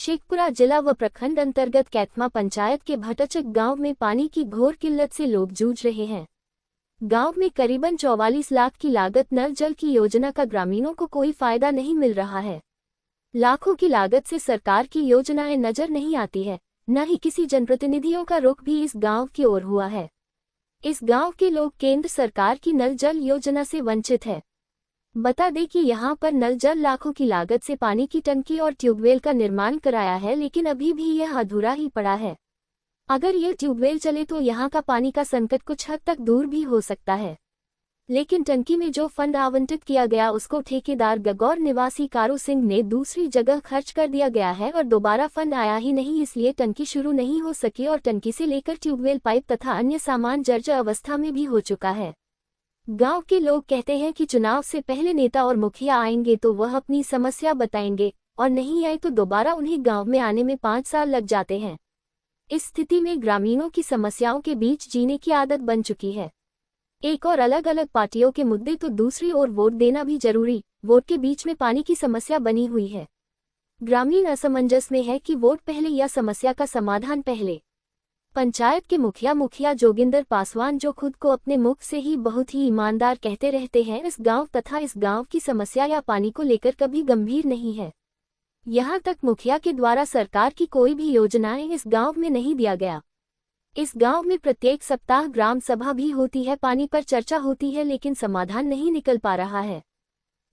शेखपुरा जिला व प्रखंड अंतर्गत कैथमा पंचायत के भटचक गांव में पानी की घोर किल्लत से लोग जूझ रहे हैं। गांव में करीबन 44 लाख की लागत नल जल की योजना का ग्रामीणों को कोई फायदा नहीं मिल रहा है। लाखों की लागत से सरकार की योजनाएं नजर नहीं आती है, न ही किसी जनप्रतिनिधियों का रुख भी इस गांव की ओर हुआ है। इस गांव के लोग केंद्र सरकार की नल जल योजना से वंचित है। बता दें कि यहां पर नल जल लाखों की लागत से पानी की टंकी और ट्यूबवेल का निर्माण कराया है, लेकिन अभी भी यह अधूरा ही पड़ा है। अगर यह ट्यूबवेल चले तो यहां का पानी का संकट कुछ हद तक दूर भी हो सकता है, लेकिन टंकी में जो फंड आवंटित किया गया उसको ठेकेदार गगौर निवासी कारू सिंह ने दूसरी जगह खर्च कर दिया गया है और दोबारा फंड आया ही नहीं, इसलिए टंकी शुरू नहीं हो सकी और टंकी से लेकर ट्यूबवेल पाइप तथा अन्य सामान जर्जर अवस्था में भी हो चुका है। गांव के लोग कहते हैं कि चुनाव से पहले नेता और मुखिया आएंगे तो वह अपनी समस्या बताएंगे और नहीं आए तो दोबारा उन्हें गांव में आने में 5 साल लग जाते हैं। इस स्थिति में ग्रामीणों की समस्याओं के बीच जीने की आदत बन चुकी है। एक और अलग अलग पार्टियों के मुद्दे तो दूसरी ओर वोट देना भी जरूरी, वोट के बीच में पानी की समस्या बनी हुई है। ग्रामीण असमंजस में है कि वोट पहले या समस्या का समाधान पहले। पंचायत के मुखिया जोगिंदर पासवान, जो खुद को अपने मुख से ही बहुत ही ईमानदार कहते रहते हैं, इस गांव तथा इस गांव की समस्या या पानी को लेकर कभी गंभीर नहीं है। यहां तक मुखिया के द्वारा सरकार की कोई भी योजनाएं इस गांव में नहीं दिया गया। इस गांव में प्रत्येक सप्ताह ग्राम सभा भी होती है, पानी पर चर्चा होती है, लेकिन समाधान नहीं निकल पा रहा है।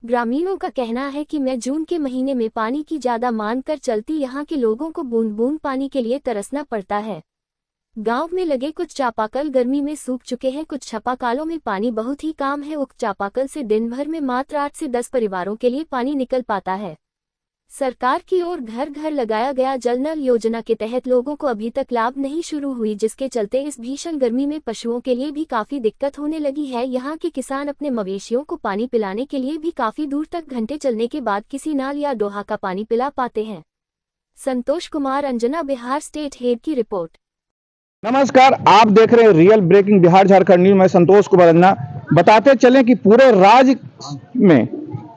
ग्रामीणों का कहना है कि मैं जून के महीने में पानी की ज्यादा मांग कर चलती यहाँ के लोगों को बूंद बूंद पानी के लिए तरसना पड़ता है। गांव में लगे कुछ चापाकल गर्मी में सूख चुके हैं, कुछ चापाकलों में पानी बहुत ही कम है। उक्त चापाकल से दिन भर में मात्र 8 से 10 परिवारों के लिए पानी निकल पाता है। सरकार की ओर घर घर लगाया गया जल नल योजना के तहत लोगों को अभी तक लाभ नहीं शुरू हुई, जिसके चलते इस भीषण गर्मी में पशुओं के लिए भी काफी दिक्कत होने लगी है। यहाँ के किसान अपने मवेशियों को पानी पिलाने के लिए भी काफी दूर तक घंटे चलने के बाद किसी नाल या डोहा का पानी पिला पाते हैं। संतोष कुमार, अंजना, बिहार स्टेट हेड की रिपोर्ट। नमस्कार, आप देख रहे हैं real breaking Bihar Jharkhand news में संतोष कुमार अंजना। बताते चलें कि पूरे राज्य में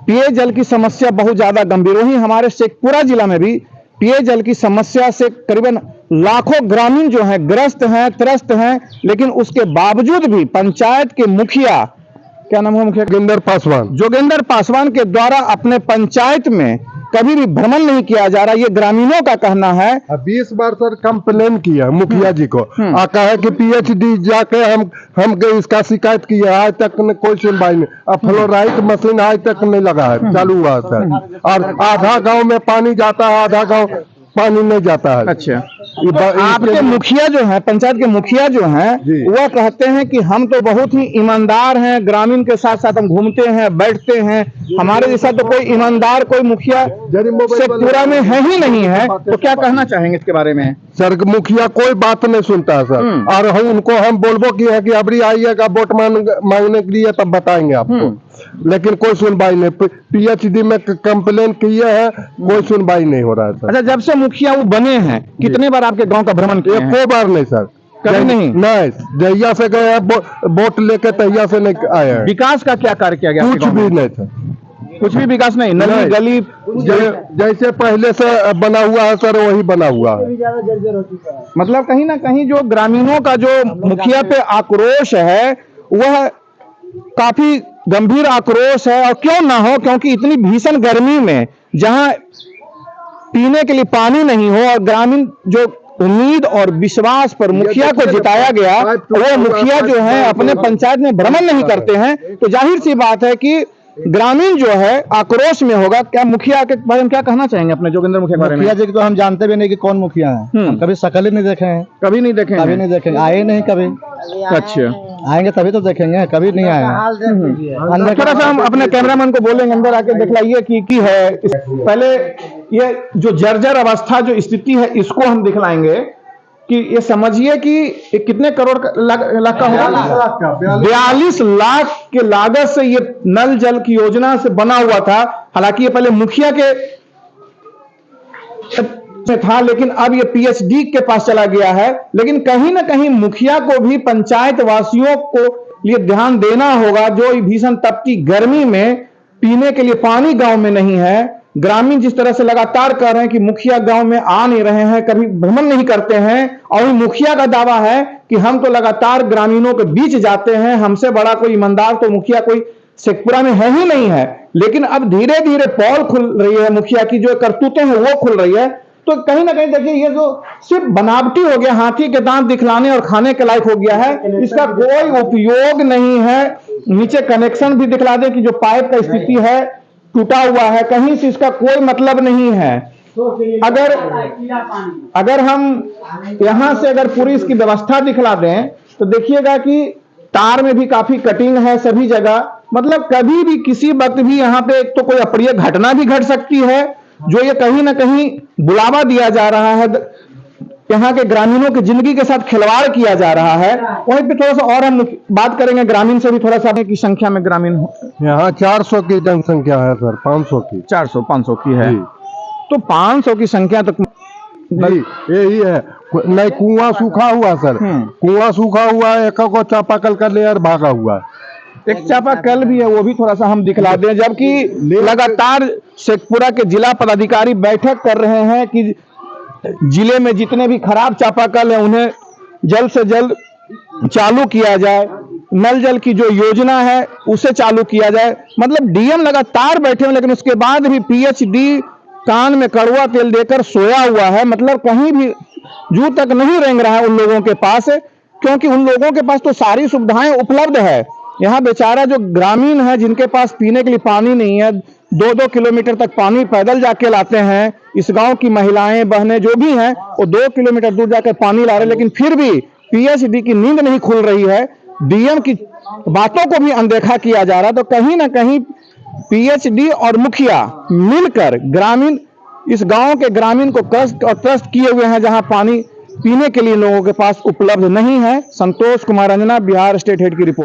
पेयजल की समस्या बहुत ज्यादा गंभीर, वहीं हमारे शेखपुरा जिला में भी पेयजल की समस्या से करीबन लाखों ग्रामीण जो हैं ग्रस्त हैं, त्रस्त हैं, लेकिन उसके बावजूद भी पंचायत के मुखिया, क्या नाम है मुखिया? जोगिंदर पासवान के द्वारा अपने पंचायत में कभी भी भ्रमण नहीं किया जा रहा, ये ग्रामीणों का कहना है। 20 बार सर कंप्लेन किया मुखिया जी को, कहा कि पीएचडी जाके हम इसका शिकायत किया, आज तक कोई सुनवाई नहीं। अब फ्लोराइड मशीन आज तक नहीं लगा है, चालू हुआ सर, और आधा गांव में पानी जाता है, आधा गांव पानी नहीं जाता है। अच्छा, आपके मुखिया जो है, पंचायत के मुखिया जो हैं, वह कहते हैं कि हम तो बहुत ही ईमानदार हैं, ग्रामीण के साथ साथ हम घूमते हैं, बैठते हैं, हमारे जैसा तो कोई ईमानदार कोई मुखिया शेखपुरा में है ही नहीं है। तो क्या कहना चाहेंगे इसके बारे में? सर, मुखिया कोई बात नहीं सुनता है सर, और उनको हम बोलबो की है कि अभी आइएगा वोट मांगने के लिए तब बताएंगे आपको, लेकिन कोई सुनवाई नहीं। पीएचडी में कंप्लेन किए हैं, कोई सुनवाई नहीं हो रहा है सर। अच्छा, जब से मुखिया वो बने हैं कितने बार आपके गांव का भ्रमण किए? कोई बार नहीं सर, कभी नहीं। जहिया से गए वोट लेके तहिया से नहीं आए हैं। विकास का क्या कार्य किया गया? कुछ भी नहीं था, कुछ भी विकास नहीं। नली गली जैसे पहले से बना हुआ है सर, वही बना हुआ है। मतलब कहीं ना कहीं जो ग्रामीणों का जो मुखिया पे आक्रोश है वह काफी गंभीर आक्रोश है, और क्यों ना हो, क्योंकि इतनी भीषण गर्मी में जहां पीने के लिए पानी नहीं हो और ग्रामीण जो उम्मीद और विश्वास पर मुखिया को जिताया गया, वो मुखिया जो है अपने पंचायत में भ्रमण नहीं करते हैं, तो जाहिर सी बात है कि ग्रामीण जो है आक्रोश में होगा। क्या मुखिया के बारे में क्या कहना चाहेंगे अपने जोगिंदर मुखिया के बारे में? मुखिया जी को तो हम जानते भी नहीं कि कौन मुखिया है, हम कभी शकल ही नहीं देखे हैं। कभी नहीं देखे? कभी नहीं देखेंगे, आए नहीं कभी। अच्छा, आएंगे तभी तो देखेंगे, कभी नहीं आए हैं। थोड़ा सा हम अपने कैमरामैन को बोलेंगे अंदर आके दिखलाइए कि है। पहले ये जो जर्जर अवस्था जो स्थिति है इसको हम दिखलाएंगे कि ये समझिए कि ये कितने करोड़ लाख का होगा? 42 लाख के लागत से ये नल जल की योजना से बना हुआ था। हालांकि ये पहले मुखिया के था, लेकिन अब ये पीएचडी के पास चला गया है। लेकिन कहीं ना कहीं मुखिया को भी पंचायत वासियों को लिए ध्यान देना होगा, जो भीषण तपती गर्मी में पीने के लिए पानी गांव में नहीं है, ग्रामीण जिस तरह से लगातार कह रहे हैं कि मुखिया गांव में आ नहीं रहे हैं, कभी भ्रमण नहीं करते हैं, और मुखिया का दावा है कि हम तो लगातार ग्रामीणों के बीच जाते हैं, हमसे बड़ा कोई ईमानदार तो मुखिया कोई शेखपुरा में है ही नहीं है। लेकिन अब धीरे धीरे पोल खुल रही है, मुखिया की जो करतूतें हैं वो खुल रही है। तो कहीं ना कहीं देखिए ये जो सिर्फ बनावटी हो गया, हाथी के दांत दिखलाने और खाने के लायक हो गया है, इसका कोई उपयोग नहीं है। नीचे कनेक्शन भी दिखला दे कि जो पाइप का स्थिति है टूटा हुआ है, कहीं से इसका कोई मतलब नहीं है। अगर हम यहां से अगर पूरी इसकी व्यवस्था दिखला दें तो देखिएगा कि तार में भी काफी कटिंग है सभी जगह, मतलब कभी भी किसी वक्त भी यहाँ पे एक तो कोई अप्रिय घटना भी घट सकती है, जो ये कहीं ना कहीं बुलावा दिया जा रहा है, यहाँ के ग्रामीणों की जिंदगी के साथ खिलवाड़ किया जा रहा है। वहीं पे थोड़ा सा और हम बात करेंगे ग्रामीण से भी, थोड़ा सा की संख्या में ग्रामीण यहाँ 400 की जनसंख्या है सर, 500 की, 400-500 की है, तो 500 की संख्या तक यही है। नहीं, कुआं सूखा हुआ सर, कुआं सूखा हुआ है, एक को चापाकल का लेयर भागा हुआ है, एक चापाकल भी है, वो भी थोड़ा सा हम दिखला दें। जबकि लगातार शेखपुरा के जिला पदाधिकारी बैठक कर रहे हैं कि जिले में जितने भी खराब चापाकल हैं उन्हें जल्द से जल्द चालू किया जाए, नल जल की जो योजना है उसे चालू किया जाए। मतलब डीएम लगातार बैठे हैं, लेकिन उसके बाद भी पीएचडी कान में कड़वा तेल देकर सोया हुआ है। मतलब कहीं भी जू तक नहीं रेंग रहा है उन लोगों के पास, क्योंकि उन लोगों के पास तो सारी सुविधाएं उपलब्ध है। यहाँ बेचारा जो ग्रामीण है जिनके पास पीने के लिए पानी नहीं है, 2-2 किलोमीटर तक पानी पैदल जाके लाते हैं। इस गांव की महिलाएं बहनें जो भी हैं वो 2 किलोमीटर दूर जाकर पानी ला रहे हैं, लेकिन फिर भी पीएचडी की नींद नहीं खुल रही है, डीएम की बातों को भी अनदेखा किया जा रहा है। तो कहीं ना कहीं पीएचडी और मुखिया मिलकर ग्रामीण, इस गांव के ग्रामीण को कष्ट और त्रस्त किए हुए हैं, जहां पानी पीने के लिए लोगों के पास उपलब्ध नहीं है। संतोष कुमार अंजना, बिहार स्टेट हेड की रिपोर्ट।